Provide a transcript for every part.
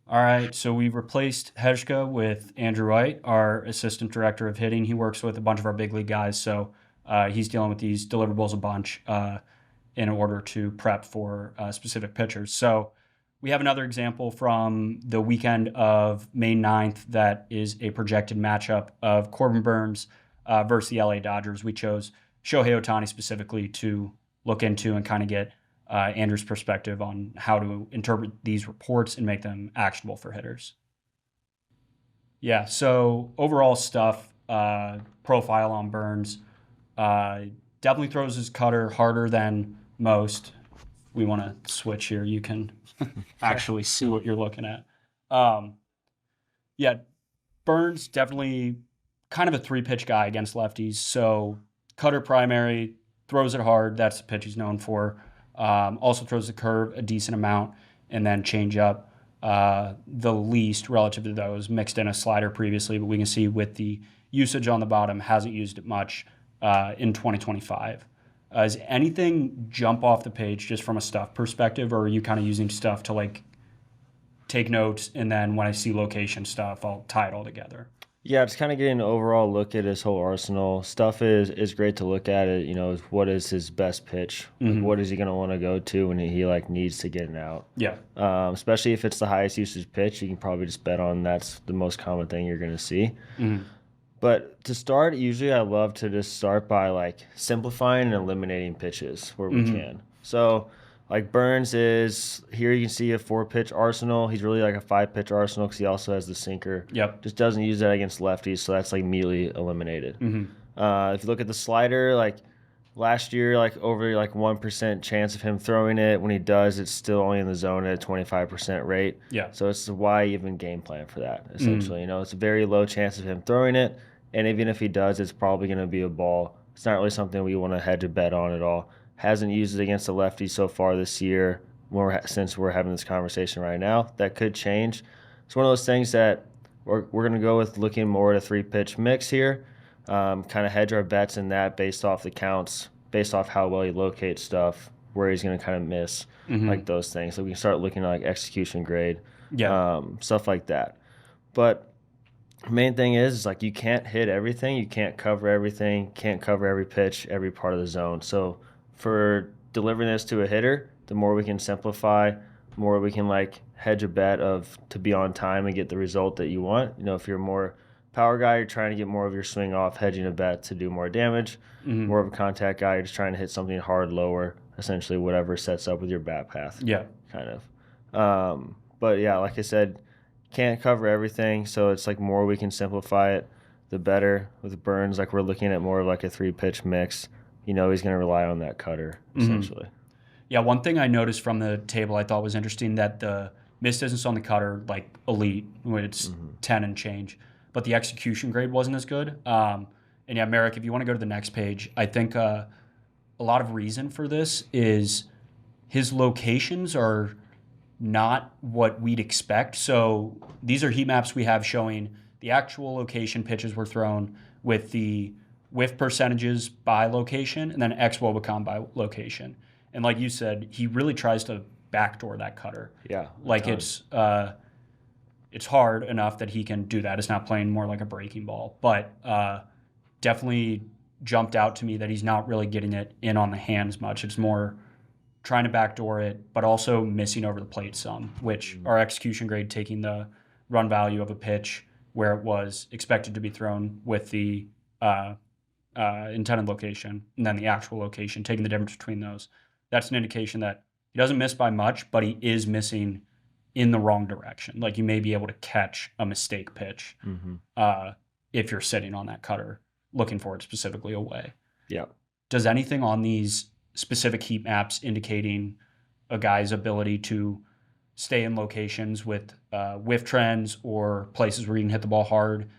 All right, so we've replaced Hejka with Andrew Aydt, our assistant director of hitting. He works with a bunch of our big league guys, so he's dealing with these deliverables a bunch in order to prep for specific pitchers. So we have another example from the weekend of May 9th that is a projected matchup of Corbin Burns versus the LA Dodgers. We chose Shohei Ohtani specifically to look into and kind of get Andrew's perspective on how to interpret these reports and make them actionable for hitters. Yeah, so overall stuff, profile on Burns, uh, definitely throws his cutter harder than most. We want to switch here. You can actually see what you're looking at. Um, yeah, Burns definitely kind of a three-pitch guy against lefties. So cutter primary, throws it hard. That's the pitch he's known for. Also throws the curve a decent amount, and then change up the least relative to those. Mixed in a slider previously, but we can see with the usage on the bottom, hasn't used it much in 2025. Does anything jump off the page just from a stuff perspective, or are you kind of using stuff to like take notes, and then when I see location stuff, I'll tie it all together? Yeah, just kind of getting an overall look at his whole arsenal. Stuff is great to look at it. What is his best pitch? Like, Mm-hmm. what is he gonna want to go to when he like needs to get an out? Yeah. Especially if it's the highest usage pitch, you can probably just bet on that's the most common thing you're gonna see. Mm-hmm. But to start, usually I love to just start by like simplifying and eliminating pitches where we Mm-hmm. can. So like Burns is here, you can see a 4 pitch arsenal. He's really like a 5 pitch arsenal because he also has the sinker. Yep. Just doesn't use that against lefties, so that's like immediately eliminated. Mm-hmm. If you look at the slider, like last year, like over like 1% chance of him throwing it. When he does, it's still only in the zone at a 25% rate. Yeah. So it's why even game plan for that, Mm-hmm. essentially. It's a very low chance of him throwing it. And even if he does, it's probably going to be a ball. It's not really something we want to hedge a bet on at all. Hasn't used it against the lefty so far this year. Since we're having this conversation right now, that could change. It's one of those things that we're going to go with looking more at a 3 pitch mix here. Kind of hedge our bets in that based off the counts, based off how well he locates stuff, where he's going to kind of miss, Mm-hmm. like those things. So we can start looking at like execution grade, Yeah. stuff like that. But main thing is like you can't hit everything, you can't cover everything, can't cover every pitch, every part of the zone. So for delivering this to a hitter, the more we can simplify, the more we can like hedge a bet of to be on time and get the result that you want. If you're more power guy, you're trying to get more of your swing off, hedging a bet to do more damage. Mm-hmm. More of a contact guy, you're just trying to hit something hard, lower, essentially whatever sets up with your bat path, Yeah. kind of. But yeah, like I said, can't cover everything, so it's like more we can simplify it, the better. With Burns, like we're looking at more of like a 3 pitch mix. He's going to rely on that cutter Mm-hmm. essentially. Yeah, one thing I noticed from the table I thought was interesting that the miss distance on the cutter, like elite, when it's 10 and change, but the execution grade wasn't as good. And yeah, Marek, if you want to go to the next page, I think a lot of reason for this is his locations are not what we'd expect. So these are heat maps we have showing the actual location pitches were thrown with the whiff percentages by location and then xwOBAcon by location. And like you said, he really tries to backdoor that cutter. Yeah, Like it's hard enough that he can do that. It's not playing more like a breaking ball, but definitely jumped out to me that he's not really getting it in on the hands much. It's more trying to backdoor it, but also missing over the plate some, which our execution grade taking the run value of a pitch where it was expected to be thrown with the intended location and then the actual location, taking the difference between those. That's an indication that he doesn't miss by much, but he is missing in the wrong direction. Like you may be able to catch a mistake pitch if you're sitting on that cutter looking for it specifically away. Yeah. Does anything on these specific heat maps indicating a guy's ability to stay in locations with whiff trends or places where you can hit the ball hard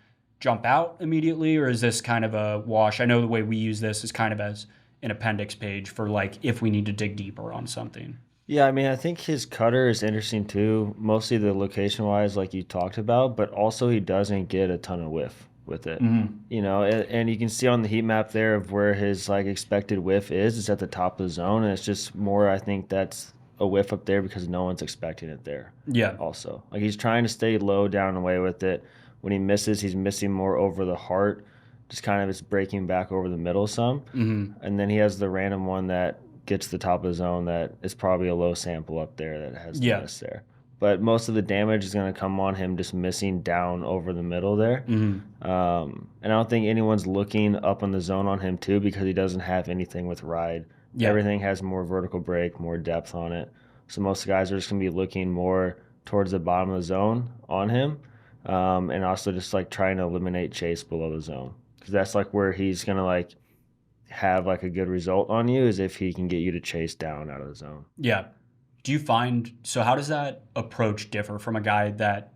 jump out immediately, or is this kind of a wash? I know the way we use this is kind of as an appendix page for like if we need to dig deeper on something. Yeah, I mean, I think his cutter is interesting too, mostly the location wise, like you talked about, but also he doesn't get a ton of whiff with it. And you can see on the heat map there of where his like expected whiff is. It's at the top of the zone, and it's just more. I think that's a whiff up there because no one's expecting it there. Yeah. Also, like he's trying to stay low down and away with it. When he misses, he's missing more over the heart, just kind of it's breaking back over the middle some. Mm-hmm. And then he has the random one that gets to the top of the zone that is probably a low sample up there that has the Yeah. miss there. But most of the damage is going to come on him just missing down over the middle there. Mm-hmm. And I don't think anyone's looking up on the zone on him too because he doesn't have anything with ride. Yeah. Everything has more vertical break, more depth on it. So most guys are just going to be looking more towards the bottom of the zone on him, and also just like trying to eliminate chase below the zone because that's like where he's going to like have like a good result on you is if he can get you to chase down out of the zone. Yeah. Do you find so? How does that approach differ from a guy that,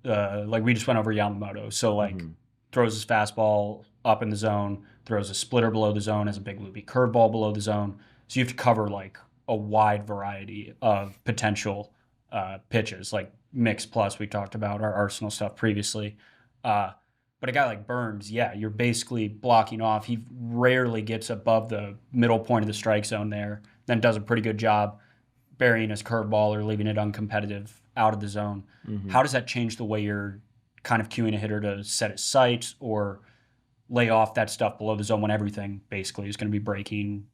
like we just went over Yamamoto? So like throws his fastball up in the zone, throws a splitter below the zone, has a big loopy curveball below the zone. So you have to cover like a wide variety of potential pitches, like mix plus. We talked about our Arsenal stuff previously. But a guy like Burns, yeah, you're basically blocking off. He rarely gets above the middle point of the strike zone there, then does a pretty good job burying his curveball or leaving it uncompetitive out of the zone. How does that change the way you're kind of cueing a hitter to set his sights or lay off that stuff below the zone when everything basically is going to be breaking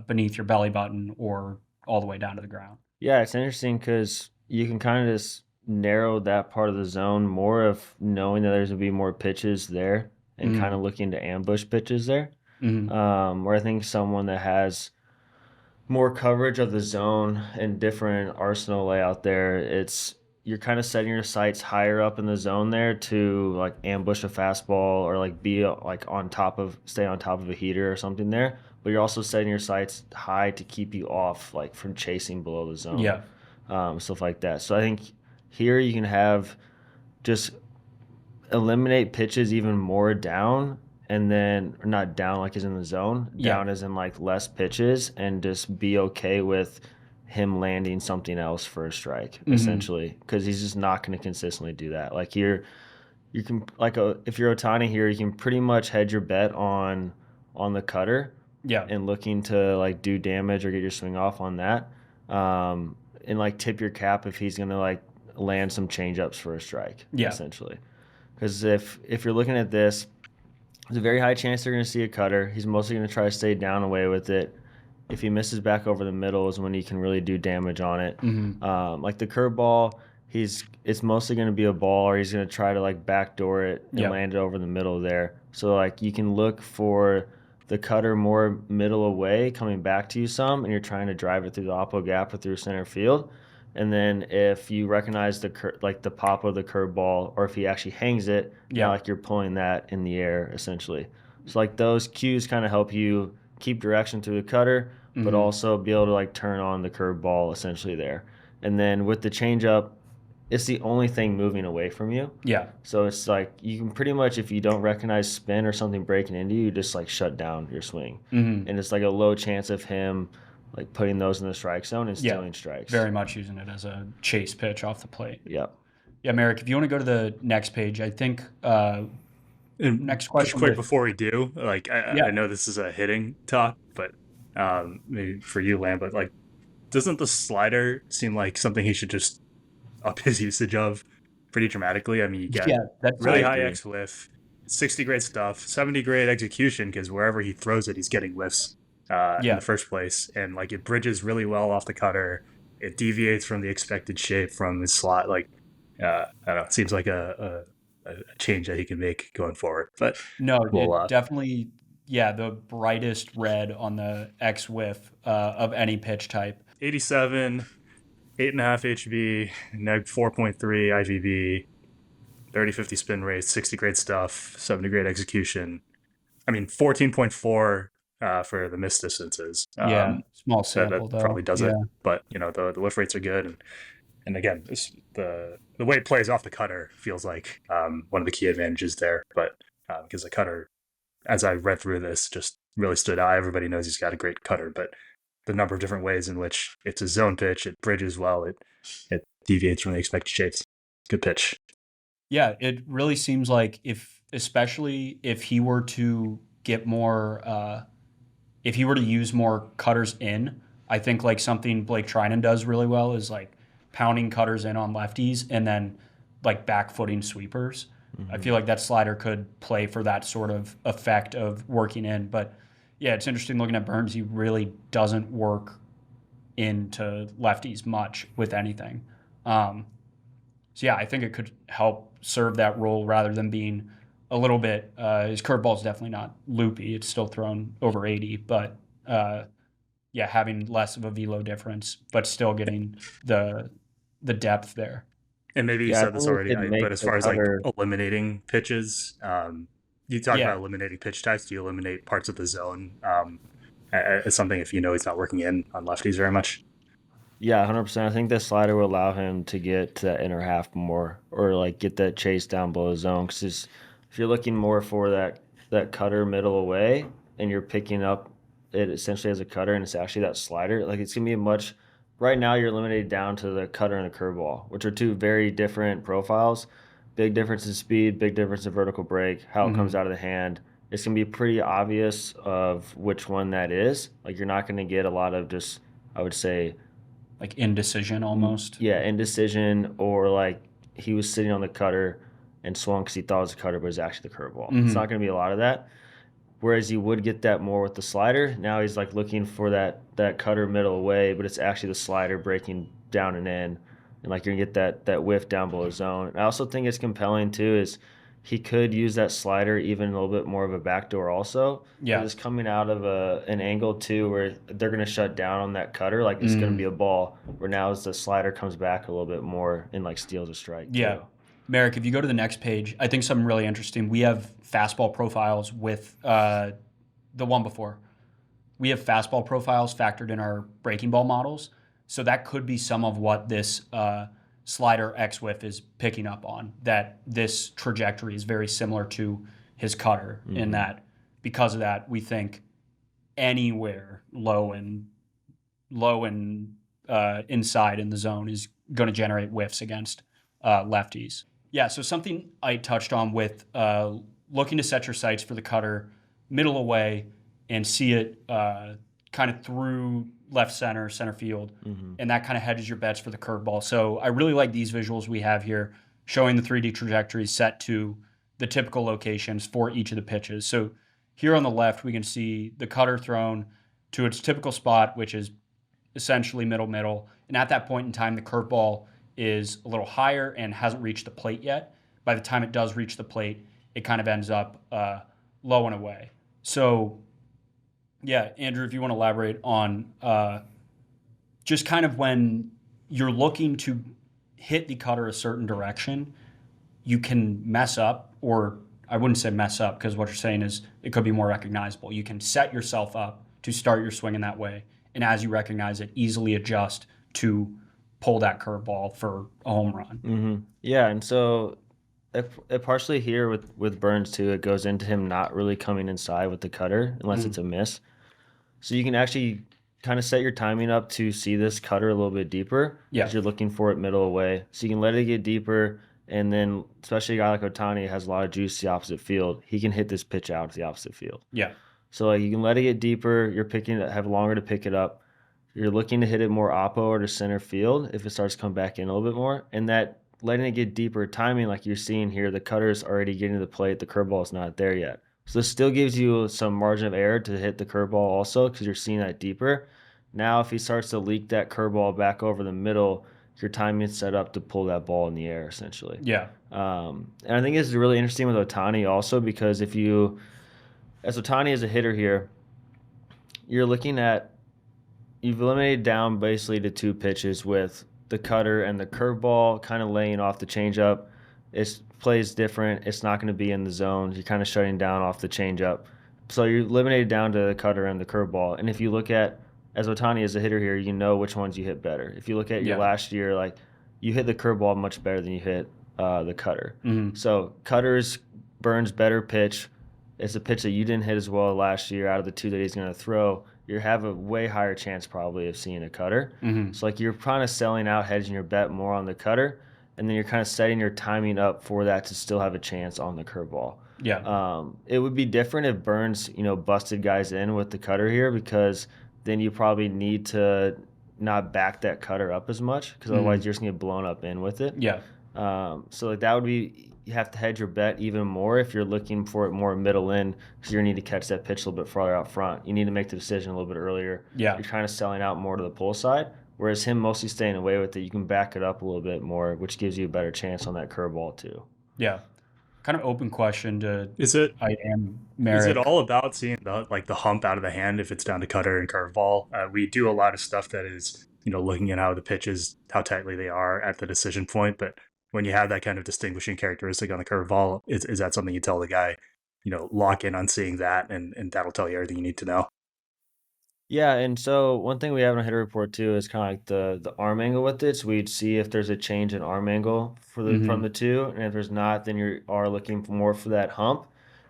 beneath your belly button or all the way down to the ground? Yeah, it's interesting because you can kind of just narrow that part of the zone more of knowing that there's going to be more pitches there and kind of looking to ambush pitches there. Where I think someone that has more coverage of the zone and different arsenal layout there, it's you're kind of setting your sights higher up in the zone there to like ambush a fastball or like be like stay on top of a heater or something there. But you're also setting your sights high to keep you off like from chasing below the zone. Yeah. Stuff like that. So I think here you can have just eliminate pitches even more down and then or not down like is in the zone, down as in like less pitches and just be okay with him landing something else for a strike essentially because he's just not going to consistently do that. Like you can like if you're Ohtani here, you can pretty much hedge your bet on the cutter and looking to like do damage or get your swing off on that, and like tip your cap if he's going to like land some changeups for a strike essentially. Because if you're looking at this, there's a very high chance they're going to see a cutter. He's mostly going to try to stay down away with it. If he misses back over the middle is when he can really do damage on it. Like the curveball, it's mostly going to be a ball or he's going to try to like backdoor it and land it over the middle there. So like you can look for the cutter more middle away coming back to you some and you're trying to drive it through the oppo gap or through center field. And then if you recognize the pop of the curveball, or if he actually hangs it, now like you're pulling that in the air essentially. So like those cues kind of help you keep direction through the cutter, but also be able to like turn on the curveball essentially there. And then with the changeup, it's the only thing moving away from you. Yeah. So it's like you can pretty much, if you don't recognize spin or something breaking into you, just like shut down your swing. And it's like a low chance of him like putting those in the strike zone and stealing strikes. Very much using it as a chase pitch off the plate. Yep. Yeah, Marek, if you want to go to the next page, I think next question. Just quick before we do, like I know this is a hitting talk, but maybe for you, Lamb, but like, doesn't the slider seem like something he should just up his usage of pretty dramatically? I mean, you get really high X whiff, 60 grade stuff, 70 grade execution because wherever he throws it, he's getting whiffs. In the first place, and like it bridges really well off the cutter. It deviates from the expected shape from his slot. Like I don't know, it seems like a change that he can make going forward. But no, it definitely, the brightest red on the X whiff of any pitch type. 87, 8.5 HV, neg 4.3 IVB, 30-50 spin rate, 60 grade stuff, 70 grade execution. I mean, 14.4. For the miss distances. Small sample, that probably does it. But, the whiff rates are good. And again, the way it plays off the cutter feels like one of the key advantages there. But because the cutter, as I read through this, just really stood out. Everybody knows he's got a great cutter, but the number of different ways in which it's a zone pitch, it bridges well, it deviates from the expected shapes. Good pitch. Yeah, it really seems like especially if he were to get more... if he were to use more cutters in, I think like something Blake Trinan does really well is like pounding cutters in on lefties and then like back footing sweepers. I feel like that slider could play for that sort of effect of working in. But yeah, it's interesting looking at Burns. He really doesn't work into lefties much with anything. So yeah, I think it could help serve that role rather than being a little bit. His curveball is definitely not loopy; it's still thrown over 80, but yeah, having less of a velo difference, but still getting the depth there. And maybe you Yeah, I said think this we already, could but make as the far as like cutter. eliminating pitches, you talked Yeah, about eliminating pitch types. Do you eliminate parts of the zone as something if you know he's not working in on lefties very much? Yeah, 100%. I think the slider will allow him to get to that inner half more, or like get that chase down below the zone. Because if you're looking more for that cutter middle away, and you're picking up it essentially as a cutter, and it's actually that slider, like it's gonna be a much. Right now, you're limited down to the cutter and the curveball, which are two very different profiles. Big difference in speed, big difference in vertical break, how it comes hmm out of the hand. It's gonna be pretty obvious of which one that is. Like you're not gonna get a lot of just, I would say, like indecision almost. yeah, indecision, or like he was sitting on the cutter and swung because he thought it was a cutter, but it was actually the curveball. It's not hmm going to be a lot of that. Whereas you would get that more with the slider. Now he's like looking for that cutter middle away, but it's actually the slider breaking down and in, and like you're gonna get that whiff down below zone. And I also think it's compelling too is he could use that slider even a little bit more of a backdoor also because Yeah. it's coming out of an angle too where they're gonna shut down on that cutter like it's gonna be Mm. a ball. Where now as the slider comes back a little bit more and like steals a strike Yeah. too. Marek, if you go to the next page, I think something really interesting. We have fastball profiles with the one before. We have fastball profiles factored in our breaking ball models. So that could be some of what this slider X whiff is picking up on. That this trajectory is very similar to his cutter, in that because of that, we think anywhere low and inside in the zone is going to generate whiffs against lefties. Yeah, so something I touched on with looking to set your sights for the cutter middle away and see it kind of through left center field, and that kind of hedges your bets for the curveball. So I really like these visuals we have here showing the 3D trajectories set to the typical locations for each of the pitches. So here on the left, we can see the cutter thrown to its typical spot, which is essentially middle. And at that point in time, the curveball is a little higher and hasn't reached the plate yet. By the time it does reach the plate, it kind of ends up low and away. So, yeah, Andrew, if you want to elaborate on just kind of when you're looking to hit the cutter a certain direction, you can mess up, or I wouldn't say mess up because what you're saying is it could be more recognizable. You can set yourself up to start your swing in that way, and as you recognize it, easily adjust to pull that curveball for a home run. Yeah, and so it partially here with Burns too, it goes into him not really coming inside with the cutter unless it's a miss. So you can actually kind of set your timing up to see this cutter a little bit deeper Yeah. as you're looking for it middle away. So you can let it get deeper, and then especially a guy like Ohtani has a lot of juice to the opposite field. He can hit this pitch out to the opposite field. Yeah. So like you can let it get deeper. You're picking it, have longer to pick it up. You're looking to hit it more oppo or to center field if it starts to come back in a little bit more. And that letting it get deeper timing, like you're seeing here, the cutter's already getting to the plate. The curveball is not there yet. So this still gives you some margin of error to hit the curveball also because you're seeing that deeper. Now if he starts to leak that curveball back over the middle, your timing is set up to pull that ball in the air essentially. Yeah. And I think it's really interesting with Ohtani also because as Ohtani is a hitter here, you're looking at you've eliminated down basically to two pitches with the cutter and the curveball kind of laying off the changeup. It plays different. It's not going to be in the zone. You're kind of shutting down off the changeup. So you're eliminated down to the cutter and the curveball. And if you look at, as Ohtani is a hitter here, you know which ones you hit better. If you look at your last year, like you hit the curveball much better than you hit the cutter. So cutters, Burns' better pitch. It's a pitch that you didn't hit as well last year out of the two that he's going to throw. You have a way higher chance probably of seeing a cutter. So like you're kind of selling out, hedging your bet more on the cutter, and then you're kind of setting your timing up for that to still have a chance on the curveball. Yeah. It would be different if Burns, busted guys in with the cutter here because then you probably need to not back that cutter up as much because otherwise you're just gonna get blown up in with it. Yeah. So like that would be, you have to hedge your bet even more if you're looking for it more middle in because you're gonna need to catch that pitch a little bit farther out front. You need to make the decision a little bit earlier. Yeah. You're kind of selling out more to the pull side, whereas him mostly staying away with it, you can back it up a little bit more, which gives you a better chance on that curveball too. Yeah. Kind of open question to Is it Marek. Is it all about seeing the hump out of the hand if it's down to cutter and curveball? We do a lot of stuff that is looking at how the pitches, how tightly they are at the decision point. But when you have that kind of distinguishing characteristic on the curveball, is that something you tell the guy, lock in on seeing that, and that'll tell you everything you need to know? Yeah, and so one thing we have in a hitter report too is kind of like the arm angle with it. So we'd see if there's a change in arm angle for the from the two, and if there's not, then you are looking for more for that hump.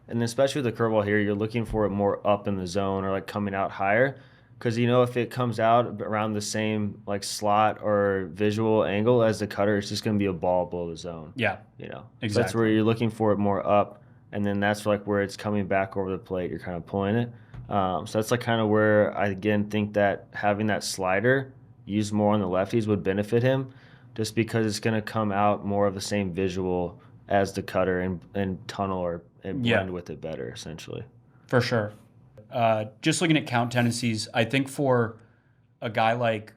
And especially with the curveball here, you're looking for it more up in the zone or like coming out higher, because if it comes out around the same like slot or visual angle as the cutter, it's just going to be a ball below the zone. Yeah. So Exactly. that's where you're looking for it more up, and then that's like where it's coming back over the plate. You're kind of pulling it. So that's like kind of where I again think that having that slider used more on the lefties would benefit him, just because it's going to come out more of the same visual as the cutter and tunnel or and blend with it better, essentially. For sure. Just looking at count tendencies, I think for a guy like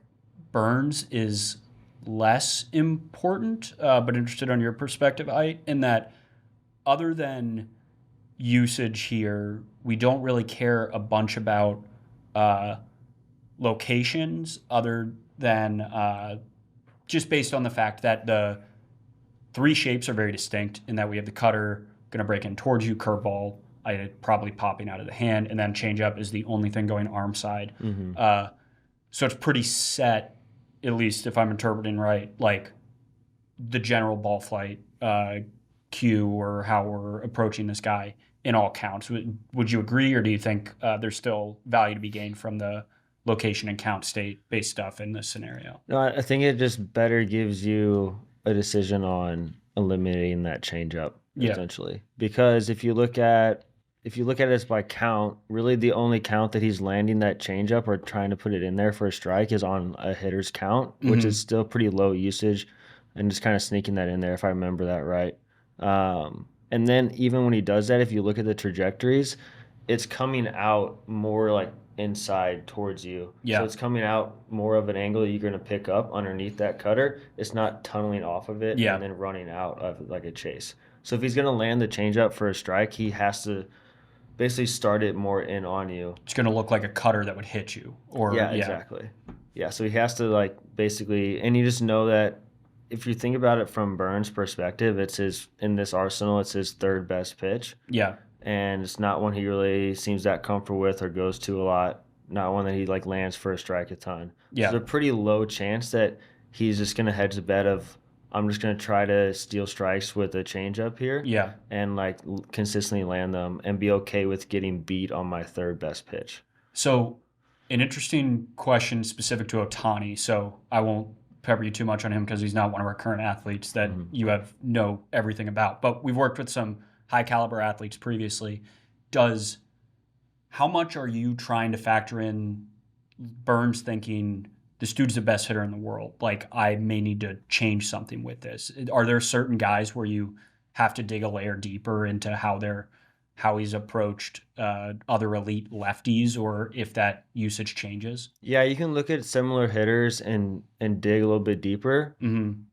Burns is less important, but interested on your perspective, in that other than usage here, we don't really care a bunch about locations other than just based on the fact that the three shapes are very distinct in that we have the cutter going to break in towards you, curveball probably popping out of the hand, and then changeup is the only thing going arm side. So it's pretty set, at least if I'm interpreting right, like the general ball flight cue or how we're approaching this guy in all counts. Would you agree, or do you think there's still value to be gained from the location and count state-based stuff in this scenario? No, I think it just better gives you a decision on eliminating that changeup, essentially. Because if you look at this by count, really the only count that he's landing that changeup or trying to put it in there for a strike is on a hitter's count, which is still pretty low usage, and just kind of sneaking that in there if I remember that right. And then even when he does that, if you look at the trajectories, it's coming out more like inside towards you. Yeah. So it's coming out more of an angle that you're going to pick up underneath that cutter. It's not tunneling off of it and then running out of like a chase. So if he's going to land the changeup for a strike, he has to basically start it more in on you. It's going to look like a cutter that would hit you. Exactly. Yeah, so he has to like basically, and you just know that if you think about it from Burns' perspective, it's in this arsenal, it's his third best pitch. Yeah. And it's not one he really seems that comfortable with or goes to a lot. Not one that he like lands for a strike a ton. Yeah. So there's a pretty low chance that he's just going to hedge the bet of, I'm just going to try to steal strikes with a changeup here. Yeah. And like consistently land them and be okay with getting beat on my third best pitch. So an interesting question specific to Ohtani. So I won't pepper you too much on him because he's not one of our current athletes that you know everything about. But we've worked with some high caliber athletes previously. How much are you trying to factor in Burns thinking this dude's the best hitter in the world? Like, I may need to change something with this. Are there certain guys where you have to dig a layer deeper into how he's approached other elite lefties, or if that usage changes? Yeah, you can look at similar hitters and dig a little bit deeper.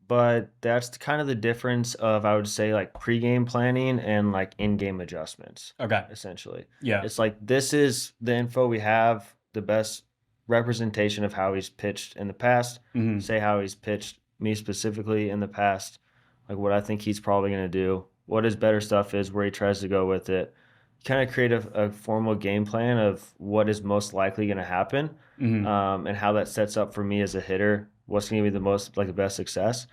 But that's kind of the difference of, I would say, like pregame planning and like in-game adjustments. Okay. Essentially. Yeah. It's like, this is the info we have, the best representation of how he's pitched in the past. Say how he's pitched me specifically in the past, like what I think he's probably going to do, what his better stuff is, where he tries to go with it. Kind of create a formal game plan of what is most likely going to happen, and how that sets up for me as a hitter, what's going to be the best success.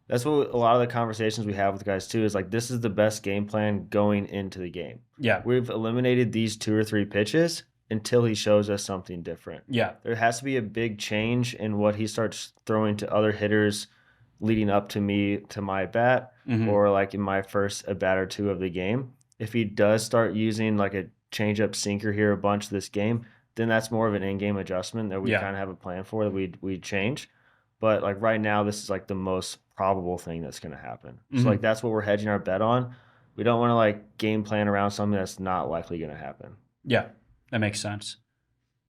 That's what a lot of the conversations we have with guys too is like, this is the best game plan going into the game. Yeah. We've eliminated these 2 or 3 pitches until he shows us something different. Yeah. There has to be a big change in what he starts throwing to other hitters leading up to my bat, or like in my first at bat or two of the game. If he does start using like a changeup sinker here a bunch this game, then that's more of an in-game adjustment that we kind of have a plan for that we change. But like right now, this is like the most probable thing that's going to happen. So like that's what we're hedging our bet on. We don't want to like game plan around something that's not likely going to happen. Yeah, that makes sense.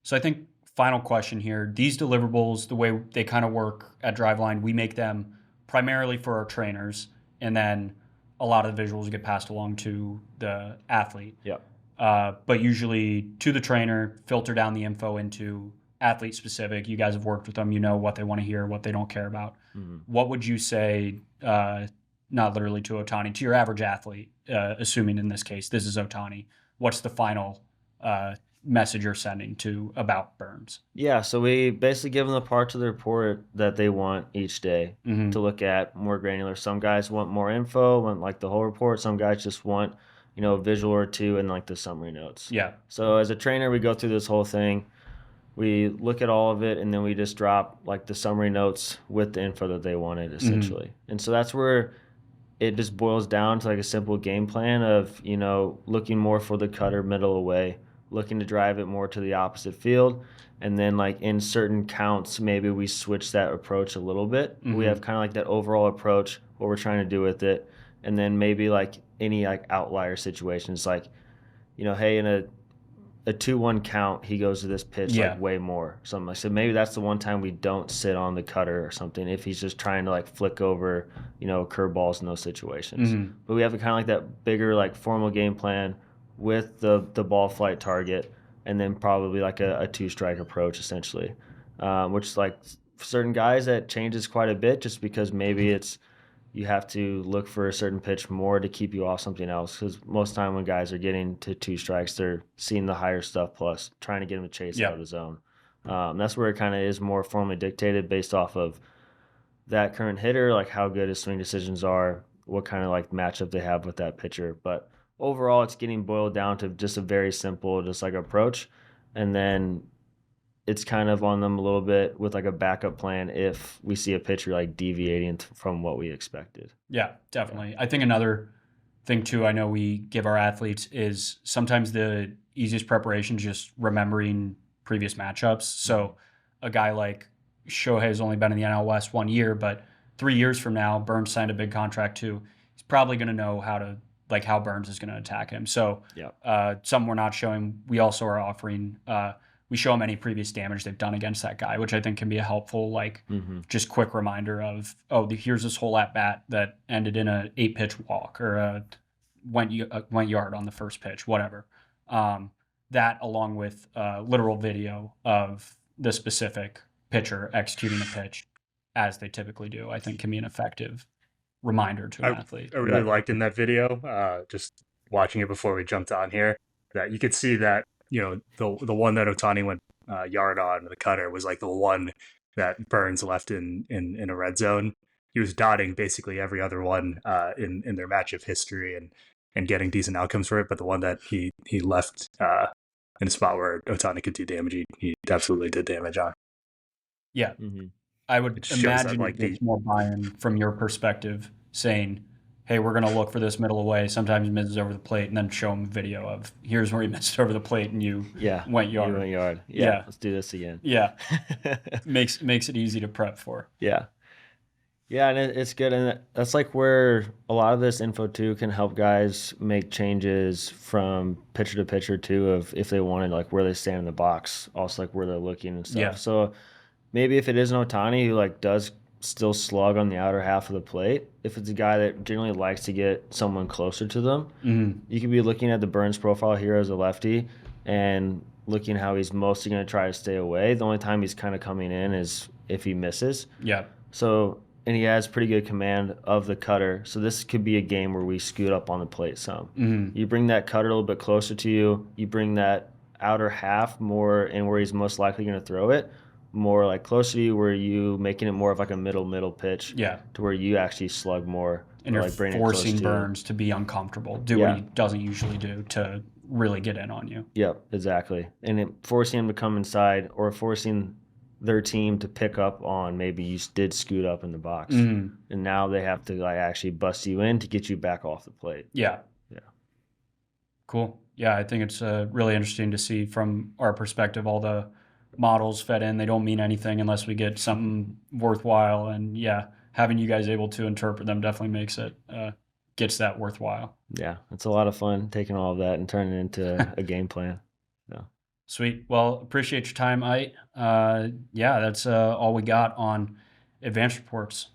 So I think final question here. These deliverables, the way they kind of work at Driveline, we make them primarily for our trainers, and then a lot of the visuals get passed along to the athlete. Yep. But usually to the trainer, filter down the info into athlete specific. You guys have worked with them. You know what they want to hear, what they don't care about. What would you say, not literally to Ohtani, to your average athlete, assuming in this case this is Ohtani, what's the final message you're sending to about Burns? Yeah, so we basically give them the parts of the report that they want each day to look at more granular. Some guys want more info, want like the whole report. Some guys just want, a visual or two and like the summary notes. Yeah. So as a trainer, we go through this whole thing. We look at all of it, and then we just drop like the summary notes with the info that they wanted, essentially. And so that's where it just boils down to like a simple game plan of, looking more for the cutter middle away, looking to drive it more to the opposite field. And then like in certain counts, maybe we switch that approach a little bit. We have kind of like that overall approach, what we're trying to do with it. And then maybe like any like outlier situations, like, hey, in a 2-1 count, he goes to this pitch like way more. Something like so. Maybe that's the one time we don't sit on the cutter or something if he's just trying to like flick over, curveballs in those situations. But we have kind of like that bigger like formal game plan with the ball flight target, and then probably like a 2-strike approach essentially, which like for certain guys that changes quite a bit just because maybe it's you have to look for a certain pitch more to keep you off something else, because most time when guys are getting to 2 strikes, they're seeing the higher stuff plus trying to get them to chase out of the zone. That's where it kind of is more formally dictated based off of that current hitter, like how good his swing decisions are, what kind of like matchup they have with that pitcher. But overall, it's getting boiled down to just a very simple, just like approach, and then it's kind of on them a little bit with like a backup plan if we see a pitcher like deviating from what we expected. Yeah, definitely. I think another thing too, I know we give our athletes is sometimes the easiest preparation is just remembering previous matchups. So a guy like Shohei has only been in the NL West 1 year, but 3 years from now, Burns signed a big contract too. He's probably going to know how Burns is going to attack him. So something we're not showing, we also are offering, we show them any previous damage they've done against that guy, which I think can be a helpful, just quick reminder of, here's this whole at bat that ended in a 8-pitch walk or went yard on the first pitch, whatever. That along with literal video of the specific pitcher executing a pitch as they typically do, I think can be an effective reminder to an athlete. I really liked in that video, just watching it before we jumped on here, that you could see that, the one that Ohtani went yard on, the cutter, was like the one that Burns left in a red zone. He was dotting basically every other one in their match of history and getting decent outcomes for it. But the one that he left in a spot where Ohtani could do damage, he absolutely did damage on. Yeah. I would imagine it takes more buy-in from your perspective, saying, hey, we're going to look for this middle away. Sometimes he misses over the plate, and then show him a video of here's where he missed over the plate and you went yard. You went yard. Yeah. Let's do this again. Yeah. makes it easy to prep for. Yeah. Yeah, and it's good. And that's like where a lot of this info too can help guys make changes from pitcher to pitcher too, of if they wanted, like where they stand in the box, also like where they're looking and stuff. Yeah. So maybe if it is an Ohtani who like does still slug on the outer half of the plate, if it's a guy that generally likes to get someone closer to them, you could be looking at the Burns profile here as a lefty and looking how he's mostly going to try to stay away. The only time he's kind of coming in is if he misses. Yeah. So, and he has pretty good command of the cutter. So this could be a game where we scoot up on the plate some. You bring that cutter a little bit closer to you. You bring that outer half more in where he's most likely going to throw it, more like closer to you, where you making it more of like a middle pitch, to where you actually slug more, and you're like forcing Burns to be uncomfortable, do what he doesn't usually do to really get in on you. Yep, exactly. And forcing him to come inside, or forcing their team to pick up on maybe you did scoot up in the box, and now they have to like actually bust you in to get you back off the plate. Yeah. Cool. Yeah, I think it's really interesting to see from our perspective all the models fed in. They don't mean anything unless we get something worthwhile. And yeah, having you guys able to interpret them definitely makes it gets that worthwhile. Yeah, it's a lot of fun taking all of that and turning it into a game plan. So. Sweet. Well, appreciate your time, Aydt. Yeah, that's all we got on advanced reports.